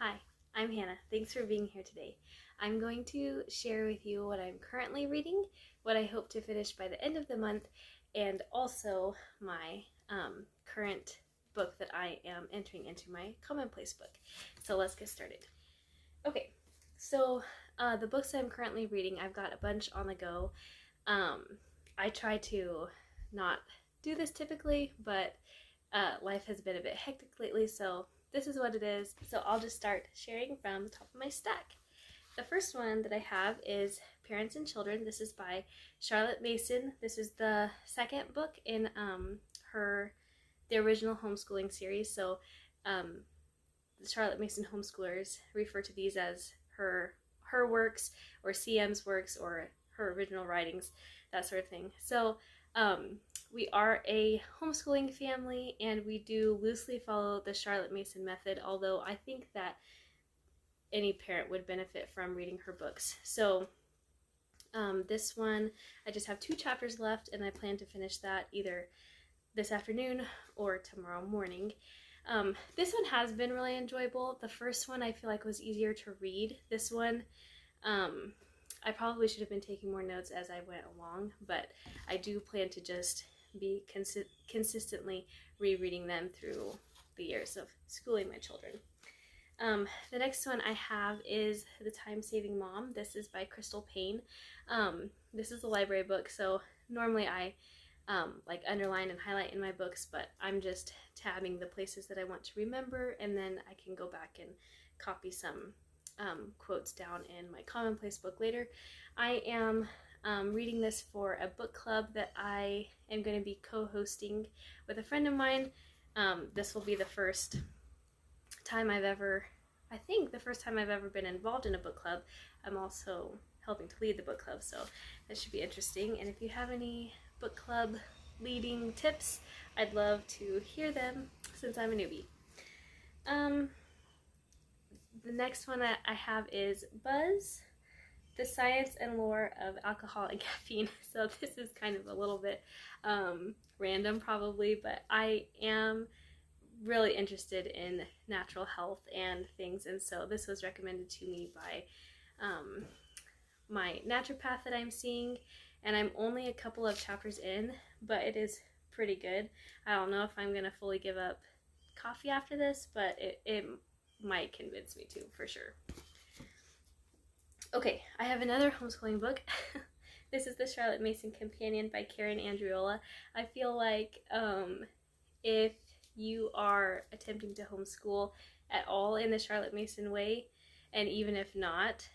Hi, I'm Hannah. Thanks for being here today. I'm going to share with you what I'm currently reading, what I hope to finish by the end of the month, and also my current book that I am entering into my commonplace book. So let's get started. Okay, so the books I'm currently reading, I've got a bunch on the go. I try to not do this typically, but life has been a bit hectic lately, so this is what it is. So I'll just start sharing from the top of my stack. The first one that I have is Parents and Children. This is by Charlotte Mason. This is the second book in the original homeschooling series. So the Charlotte Mason homeschoolers refer to these as her works, or CM's works, or her original writings, that sort of thing. So we are a homeschooling family, and we do loosely follow the Charlotte Mason method, although I think that any parent would benefit from reading her books. So this one, I just have 2 chapters left, and I plan to finish that either this afternoon or tomorrow morning. This one has been really enjoyable. The first one I feel like was easier to read. This one, I probably should have been taking more notes as I went along, but I do plan to just be consistently rereading them through the years of schooling my children. The next one I have is The Time-Saving Mom. This is by Crystal Paine. This is a library book, so normally I like underline and highlight in my books, but I'm just tabbing the places that I want to remember, and then I can go back and copy some quotes down in my commonplace book later. I am reading this for a book club that I am going to be co-hosting with a friend of mine. This will be the first time I think the first time I've ever been involved in a book club. I'm also helping to lead the book club, so that should be interesting. And if you have any book club leading tips, I'd love to hear them since I'm a newbie. The next one that I have is Buzz, The Science and Lore of Alcohol and Caffeine. So this is kind of a little bit random probably, but I am really interested in natural health and things, and so this was recommended to me by my naturopath that I'm seeing, and I'm only a couple of chapters in, but it is pretty good. I don't know if I'm gonna fully give up coffee after this, but it might convince me to, for sure. Okay, I have another homeschooling book. This is The Charlotte Mason Companion by Karen Andriola. I feel like if you are attempting to homeschool at all in the Charlotte Mason way, and even if not,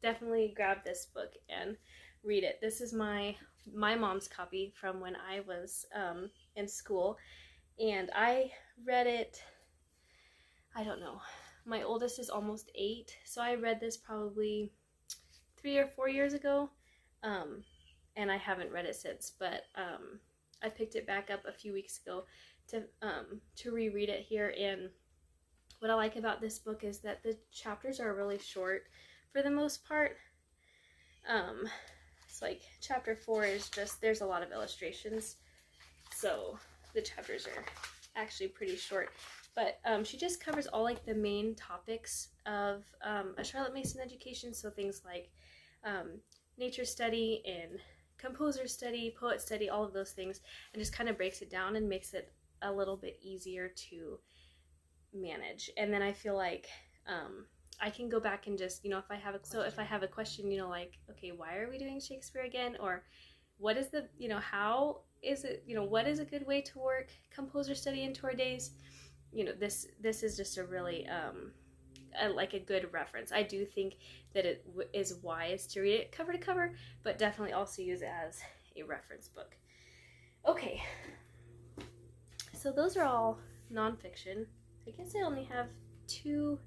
definitely grab this book and read it. This is my mom's copy from when I was in school, and I read it, I don't know, my oldest is almost 8, so I read this probably 3 or 4 years ago, and I haven't read it since, but I picked it back up a few weeks ago to reread it here. And what I like about this book is that the chapters are really short for the most part. It's like chapter 4 is just, there's a lot of illustrations, so the chapters are actually pretty short, but she just covers all like the main topics of a Charlotte Mason education, so things like nature study and composer study, poet study, all of those things, and just kind of breaks it down and makes it a little bit easier to manage. And then I feel like I can go back and just, if I have a question, like, okay, why are we doing Shakespeare again, or what is the, how is it, what is a good way to work composer study into our days? This is just a really like a good reference. I do think that it is wise to read it cover to cover, but definitely also use it as a reference book. Okay, so those are all nonfiction. I guess I only have 2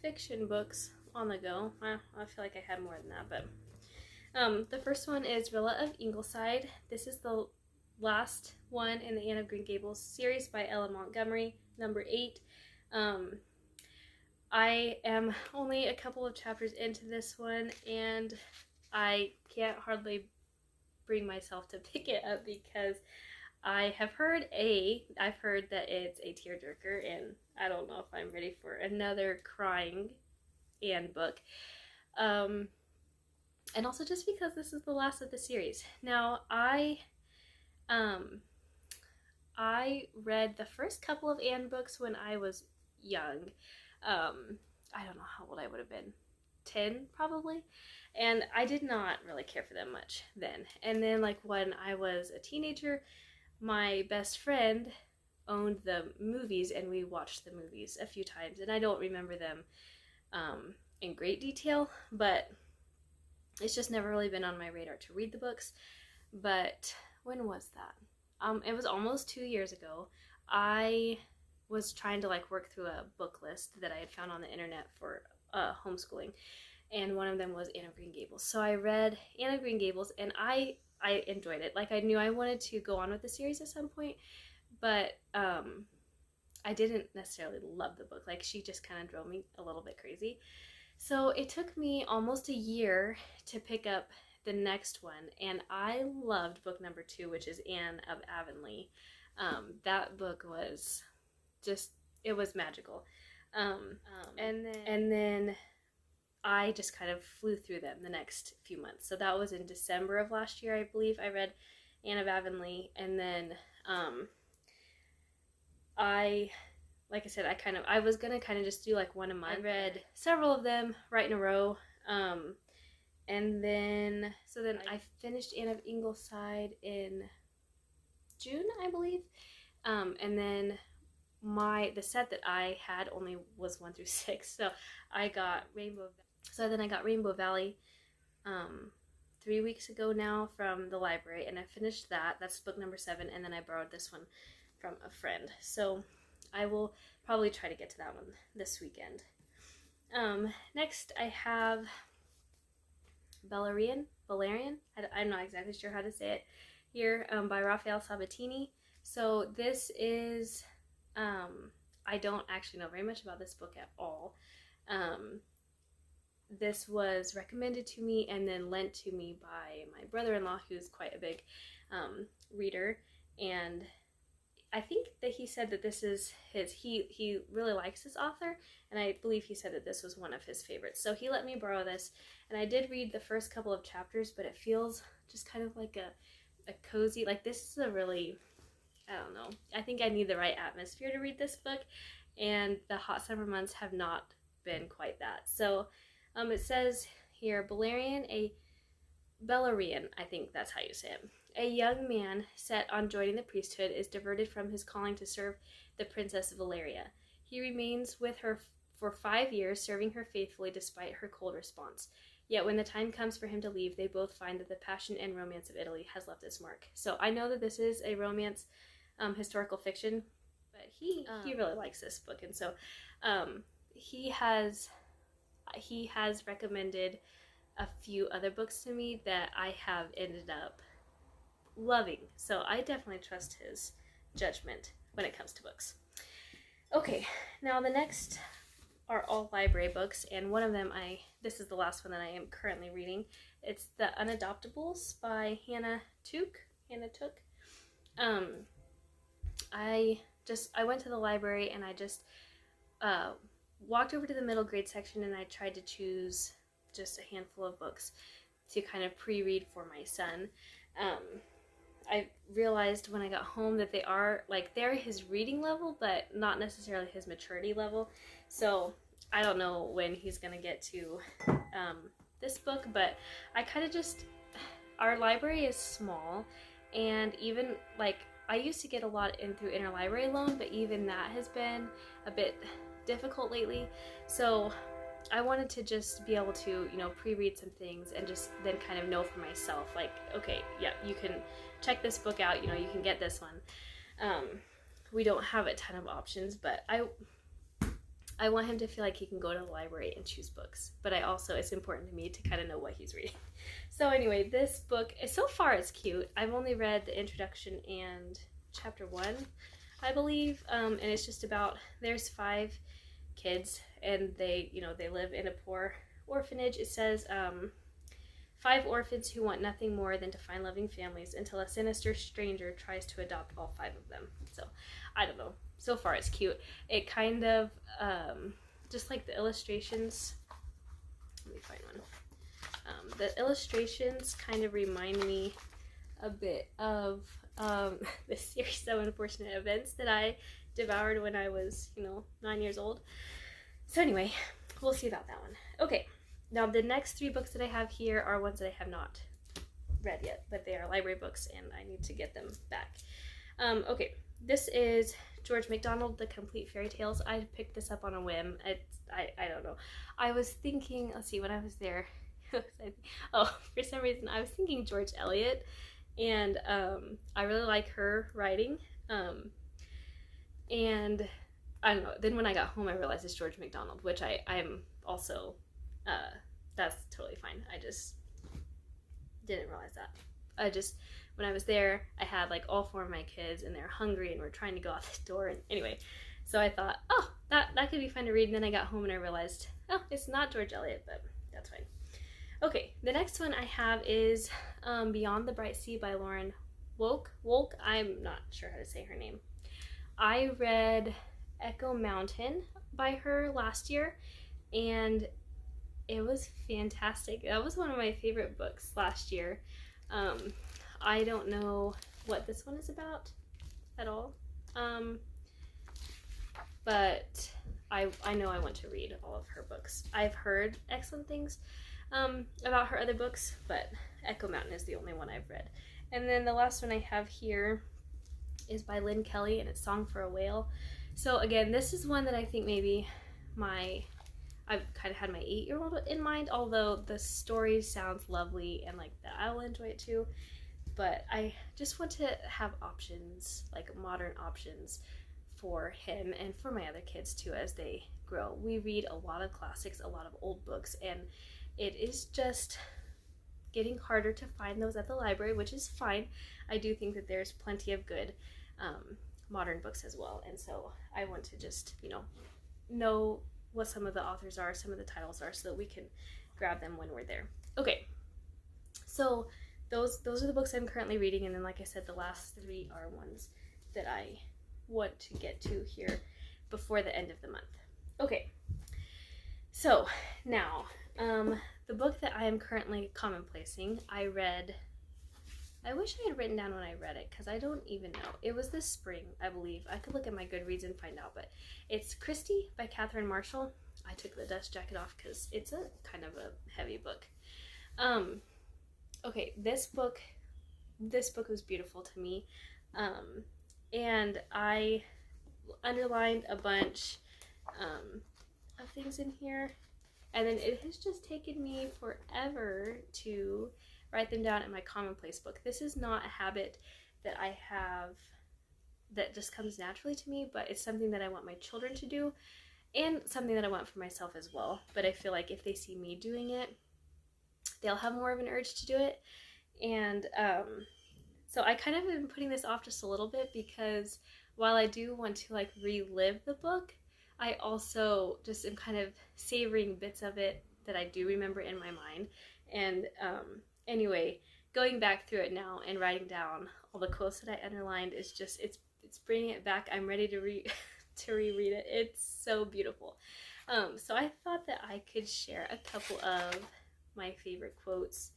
fiction books on the go. I feel like I had more than that, but the first one is Villa of Ingleside. This is the last one in the Anne of Green Gables series by Ella Montgomery, number 8. I am only a couple of chapters into this one, and I can't hardly bring myself to pick it up because I've heard that it's a tearjerker, and I don't know if I'm ready for another crying Anne book. And also just because this is the last of the series. Now, I read the first couple of Anne books when I was young. I don't know how old I would have been. 10 probably. And I did not really care for them much then. And then like when I was a teenager, my best friend owned the movies and we watched the movies a few times. And I don't remember them in great detail, but it's just never really been on my radar to read the books. But when was that? It was almost 2 years ago. I was trying to like work through a book list that I had found on the internet for homeschooling, and one of them was Anne of Green Gables. So I read Anne of Green Gables, and I enjoyed it. Like I knew I wanted to go on with the series at some point, but I didn't necessarily love the book. Like she just kind of drove me a little bit crazy. So it took me almost a year to pick up the next one, and I loved book number 2, which is Anne of Avonlea. That book was just, it was magical. And then I just kind of flew through them the next few months. So that was in December of last year, I believe. I read Anne of Avonlea, and then like I said, I was gonna kind of just do like one a month. I read several of them right in a row. And then I finished Anne of Ingleside in June, I believe. And then the set that I had only was 1 through 6. So I got Rainbow Valley 3 weeks ago now from the library, and I finished that. That's book number 7, and then I borrowed this one from a friend. So I will probably try to get to that one this weekend. Next I have Valerian. I'm not exactly sure how to say it here, by Raphael Sabatini. So this is, I don't actually know very much about this book at all. This was recommended to me and then lent to me by my brother-in-law, who's quite a big reader, and I think that he said that this is he really likes this author, and I believe he said that this was one of his favorites. So he let me borrow this, and I did read the first couple of chapters, but it feels just kind of like a cozy, like this is a really, I don't know, I think I need the right atmosphere to read this book, and the hot summer months have not been quite that. So it says here, Beleriand, I think that's how you say it. A young man set on joining the priesthood is diverted from his calling to serve the Princess Valeria. He remains with her for 5 years, serving her faithfully despite her cold response. Yet when the time comes for him to leave, they both find that the passion and romance of Italy has left its mark. So I know that this is a romance historical fiction, but he really likes this book, and so he has recommended a few other books to me that I have ended up loving. So I definitely trust his judgment when it comes to books. Okay, now the next are all library books, and one of them this is the last one that I am currently reading. It's The Unadoptables by Hannah Took. I went to the library and I just walked over to the middle grade section, and I tried to choose just a handful of books to kind of pre-read for my son. I realized when I got home that they're his reading level, but not necessarily his maturity level. So I don't know when he's gonna get to this book, but I kind of our library is small, and even I used to get a lot in through interlibrary loan, but even that has been a bit difficult lately. So I wanted to just be able to, pre-read some things and just then kind of know for myself, like, okay, yeah, you can check this book out, you can get this one. We don't have a ton of options, but I want him to feel like he can go to the library and choose books, but it's important to me to kind of know what he's reading. So anyway, this book, so far it's cute. I've only read the introduction and chapter 1, I believe, and it's just about, there's 5 kids, and they live in a poor orphanage. It says 5 orphans who want nothing more than to find loving families until a sinister stranger tries to adopt all 5 of them. So, I don't know. So far, it's cute. It kind of, just like the illustrations, let me find one. The illustrations kind of remind me a bit of the series of unfortunate events that I devoured when I was, 9 years old. So anyway, we'll see about that one. Okay, now the next 3 books that I have here are ones that I have not read yet, but they are library books and I need to get them back. Okay, this is George MacDonald, The Complete Fairy Tales. I picked this up on a whim. I don't know. I was thinking, let's see, when I was there, for some reason I was thinking George Eliot, and I really like her writing, and I don't know, then when I got home I realized it's George MacDonald, which I'm also, that's totally fine. I just didn't realize that. When I was there, I had like all 4 of my kids and they're hungry and we're trying to go out the door, and anyway, so I thought, oh, that could be fun to read, and then I got home and I realized, oh, it's not George Eliot, but that's fine. Okay, the next one I have is Beyond the Bright Sea by Lauren Wolk. I'm not sure how to say her name. I read Echo Mountain by her last year, and it was fantastic. That was one of my favorite books last year. I don't know what this one is about at all, but I know I want to read all of her books. I've heard excellent things about her other books, but Echo Mountain is the only one I've read. And then the last one I have here is by Lynn Kelly, and it's Song for a Whale. So again, this is one that I think maybe I've kind of had my 8-year-old in mind, although the story sounds lovely and like that I'll enjoy it too. But I just want to have options, like modern options for him and for my other kids too as they grow. We read a lot of classics, a lot of old books, and it is just getting harder to find those at the library, which is fine. I do think that there's plenty of good modern books as well, and so I want to just, know what some of the authors are, some of the titles are, so that we can grab them when we're there. Okay, so those are the books I'm currently reading, and then like I said, the last 3 are ones that I want to get to here before the end of the month. Okay, so now the book that I am currently commonplacing, I wish I had written down when I read it, because I don't even know. It was this spring, I believe. I could look at my Goodreads and find out, but it's Christy by Catherine Marshall. I took the dust jacket off because it's a kind of a heavy book. Okay, this book was beautiful to me, and I underlined a bunch of things in here, and then it has just taken me forever to write them down in my commonplace book. This is not a habit that I have that just comes naturally to me, but it's something that I want my children to do, and something that I want for myself as well. But I feel like if they see me doing it, they'll have more of an urge to do it. And so I kind of have been putting this off just a little bit, because while I do want to like relive the book, I also just am kind of savoring bits of it that I do remember in my mind. And anyway, going back through it now and writing down all the quotes that I underlined is just, it's bringing it back. I'm ready to reread it. It's so beautiful. So I thought that I could share a couple of my favorite quotes.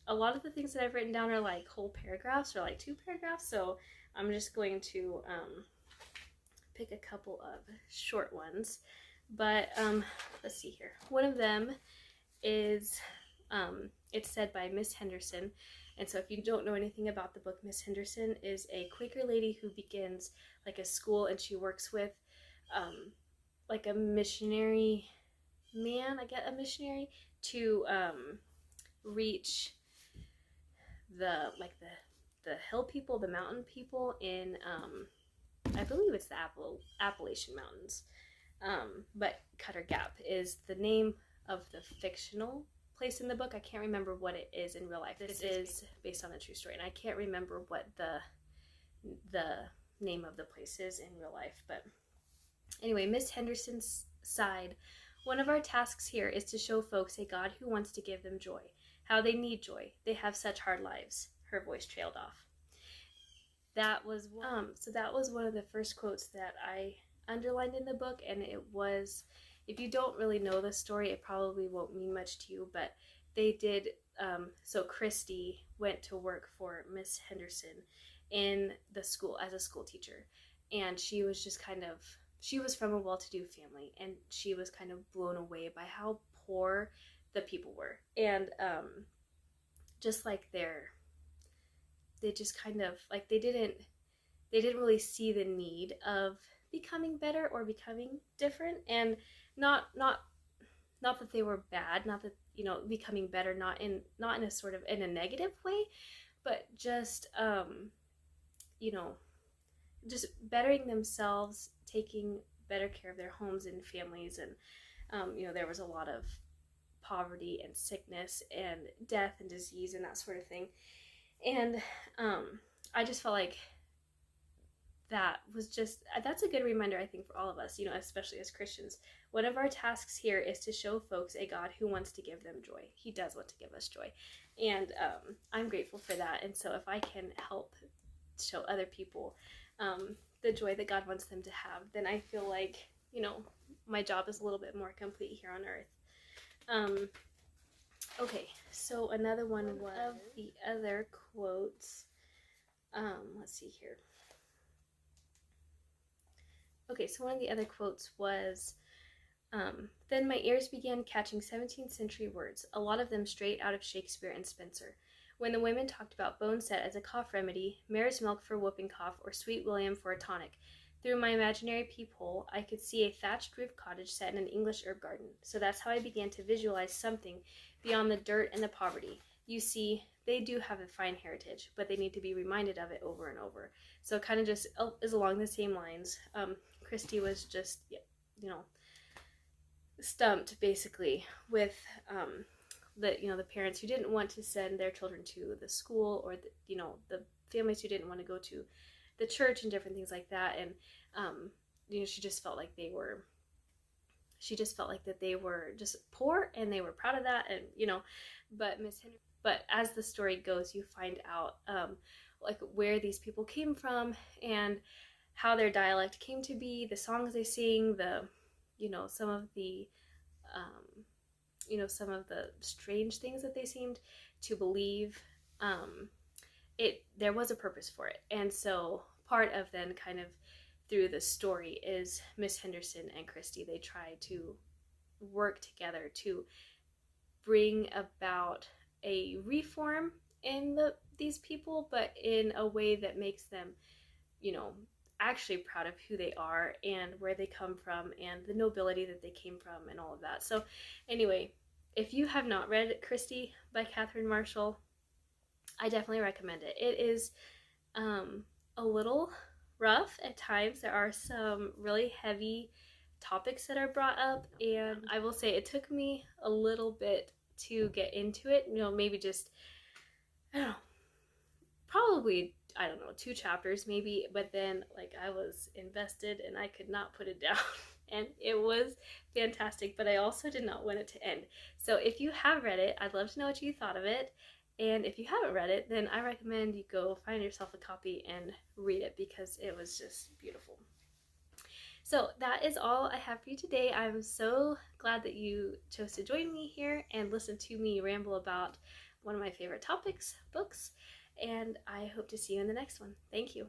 A lot of the things that I've written down are like whole paragraphs or like 2 paragraphs, so I'm just going to pick a couple of short ones. But let's see here. One of them is, it's said by Miss Henderson. And so if you don't know anything about the book, Miss Henderson is a Quaker lady who begins like a school, and she works with like a missionary man, a missionary, to reach the hill people, the mountain people in, I believe it's the Appalachian Mountains. But Cutter Gap is the name of the fictional place in the book. I can't remember what it is in real life. This is based on a true story, and I can't remember what the name of the place is in real life. But anyway, Miss Henderson's side One of our tasks here is to show folks a God who wants to give them joy. How they need joy. They have such hard lives. Her voice trailed off. That was one of the first quotes that I underlined in the book, and it was, if you don't really know the story, it probably won't mean much to you, but they did, so Christy went to work for Miss Henderson in the school as a school teacher, and she was from a well-to-do family, and she was kind of blown away by how poor the people were, and just like they just kind of like they didn't really see the need of becoming better or becoming different, and not that they were bad, not that, you know, becoming better, not in a sort of in a negative way, but just you know, just bettering themselves, taking better care of their homes and families, and you know, there was a lot of poverty and sickness and death and disease and that sort of thing. And I just felt like that's a good reminder, I think, for all of us, you know, especially as Christians. One of our tasks here is to show folks a God who wants to give them joy. He does want to give us joy. And I'm grateful for that. And so if I can help show other people the joy that God wants them to have, then I feel like, you know, my job is a little bit more complete here on earth. Okay, so another one of the other quotes, let's see here. Okay, so one of the other quotes was, then my ears began catching 17th century words, a lot of them straight out of Shakespeare and Spenser. When the women talked about boneset as a cough remedy, mare's milk for whooping cough, or sweet William for a tonic, through my imaginary peephole, I could see a thatched roof cottage set in an English herb garden. So that's how I began to visualize something beyond the dirt and the poverty. You see, they do have a fine heritage, but they need to be reminded of it over and over. So it kind of just is along the same lines. Christy was just, you know, stumped basically with the parents who didn't want to send their children to the school, or the families who didn't want to go to the church and different things like that. And she just felt like they were just poor, and they were proud of that. And but as the story goes, you find out like where these people came from and how their dialect came to be, the songs they sing, some of the strange things that they seemed to believe. There was a purpose for it. And so part of then kind of through the story is Miss Henderson and Christy, they try to work together to bring about a reform in these people, but in a way that makes them, actually proud of who they are and where they come from and the nobility that they came from and all of that. So anyway, if you have not read Christy by Catherine Marshall, I definitely recommend it. It is a little rough at times. There are some really heavy topics that are brought up, and I will say it took me a little bit to get into it. Maybe just, probably 2 chapters maybe, but then I was invested and I could not put it down. And it was fantastic, but I also did not want it to end. So if you have read it, I'd love to know what you thought of it. And if you haven't read it, then I recommend you go find yourself a copy and read it, because it was just beautiful. So that is all I have for you today. I'm so glad that you chose to join me here and listen to me ramble about one of my favorite topics, books, and I hope to see you in the next one. Thank you.